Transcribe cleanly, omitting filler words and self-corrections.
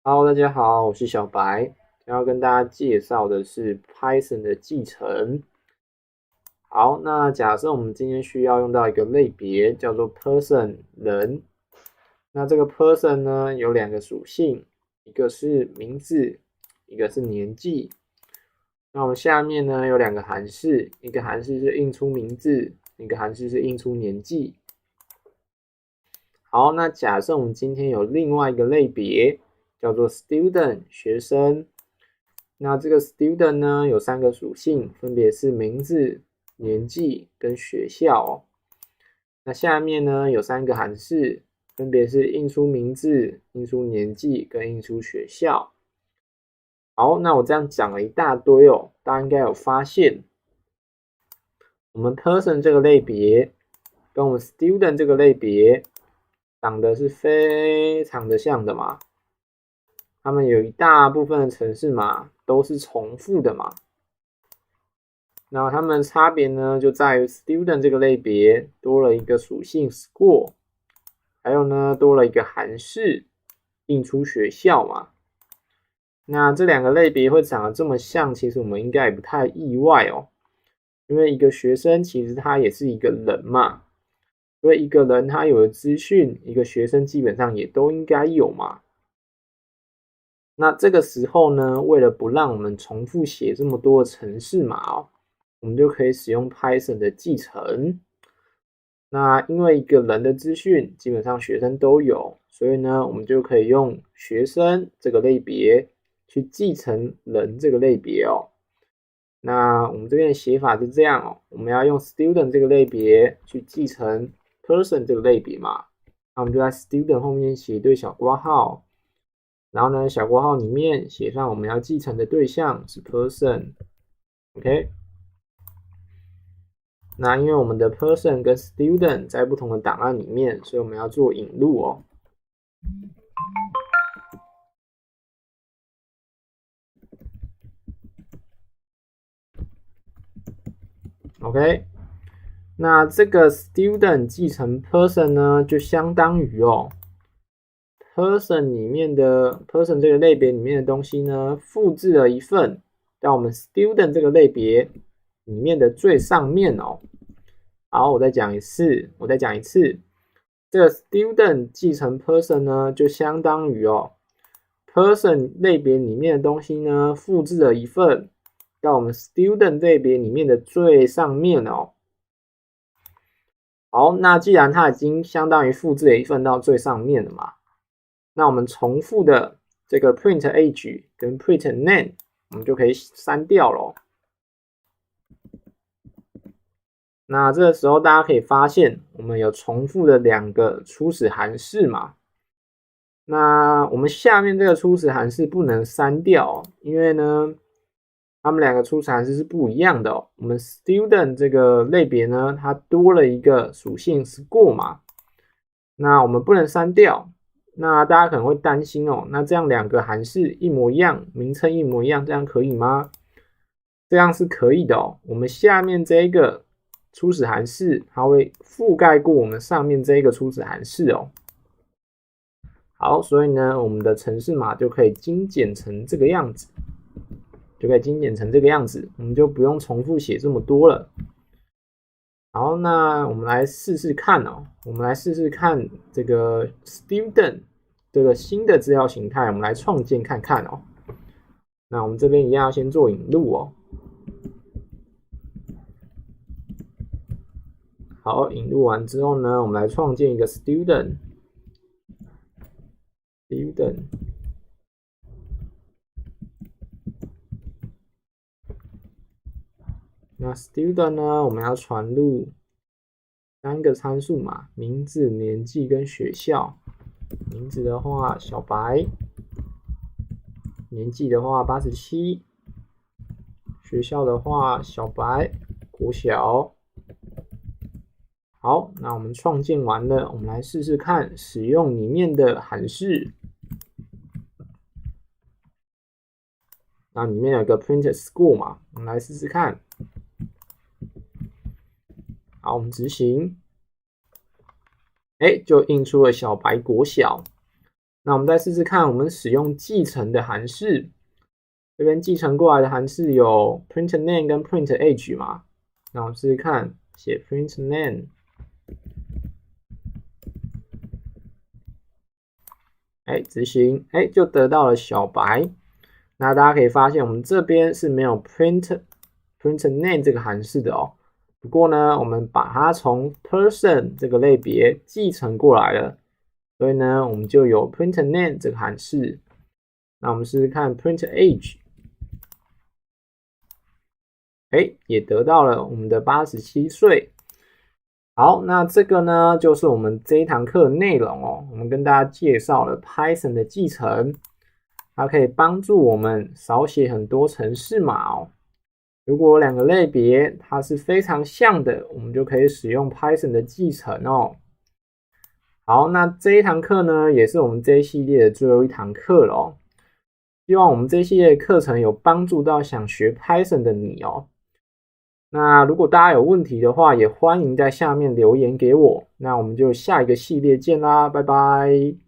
Hello，大家好，我是小白。要跟大家介绍的是 Python 的继承。好，那假设我们今天需要用到一个类别，叫做 person 人。那这个 person 呢有两个属性，一个是名字，一个是年纪。那我们下面呢有两个函式，一个函式是印出名字，一个函式是印出年纪。好，那假设我们今天有另外一个类别，叫做 student 学生。那这个 student 呢有三个属性，分别是名字、年纪跟学校哦。那下面呢有三个函式，分别是印出名字、印出年纪跟印出学校。好，那我这样讲了一大堆哦，大家应该有发现，我们 person 这个类别跟我们 student 这个类别长得是非常的像的嘛。它们有一大部分的程式码都是重复的嘛。那它们的差别呢，就在于 student 这个类别多了一个属性 score， 还有呢多了一个函式印出学校嘛。那这两个类别会长得这么像，其实我们应该也不太意外哦，因为一个学生其实他也是一个人嘛，所以一个人他有的资讯，一个学生基本上也都应该有嘛。那这个时候呢，为了不让我们重复写这么多的程式码哦，我们就可以使用 Python 的继承。那因为一个人的资讯基本上学生都有，所以呢，我们就可以用学生这个类别去继承人这个类别哦。那我们这边的写法是这样哦，我们要用 student 这个类别去继承 person 这个类别嘛。那我们就在 student 后面写一对小括号。然后呢，小括号里面写上我们要继承的对象是 person，OK？那因为我们的 person 跟 student 在不同的档案里面，所以我们要做引入哦。OK，那这个 student 继承 person 呢，就相当于person 里面的 person 这个类别里面的东西呢，复制了一份到我们 student 这个类别里面的最上面哦。好，我再讲一次，这个 student 继承 person 呢，就相当于person 类别里面的东西呢，复制了一份到我们 student 类别里面的最上面哦。好，那既然它已经相当于复制了一份到最上面了嘛，那我们重复的这个 print age 跟 print name， 我们就可以删掉咯。那这个时候大家可以发现，我们有重复的两个初始函式嘛。那我们下面这个初始函式不能删掉，因为呢，它们两个初始函式是不一样的哦。我们 student 这个类别呢，它多了一个属性 score 嘛，那我们不能删掉。那大家可能会担心哦，那这样两个函式一模一样，名称一模一样，这样可以吗？这样是可以的哦。我们下面这个初始函式，它会覆盖过我们上面这个初始函式哦。好，所以呢，我们的程式码就可以精简成这个样子，我们就不用重复写这么多了。好，那我们来试试看哦，这个 student 这个新的资料形态，我们来创建看看哦。那我们这边一样要先做引入哦。好，引入完之后呢，我们来创建一个 student。那 student 呢，我们要传入三个参数嘛，名字、年纪跟学校。名字的话，小白；年纪的话，87；学校的话，小白，国小。好，那我们创建完了，我们来试试看使用里面的函式。那里面有个 print score 嘛，我们来试试看。好，我们执行，就印出了小白国小。那我们再试试看，我们使用继承的函数，这边继承过来的函数有 print name 跟 print age 嘛。那我们试试看，写 print name， 执行，就得到了小白。那大家可以发现，我们这边是没有 print name 这个函数的哦。不过呢，我们把它从 person 这个类别继承过来了，所以呢，我们就有 print name 这个函数。那我们试试看 print age， 也得到了我们的87岁。好，那这个呢，就是我们这一堂课的内容哦。我们跟大家介绍了 Python 的继承，它可以帮助我们少写很多程式码哦。如果两个类别它是非常像的，我们就可以使用 Python 的继承哦。好，那这一堂课呢，也是我们这一系列的最后一堂课了哦。希望我们这一系列的课程有帮助到想学 Python 的你哦。那如果大家有问题的话，也欢迎在下面留言给我。那我们就下一个系列见啦，拜拜。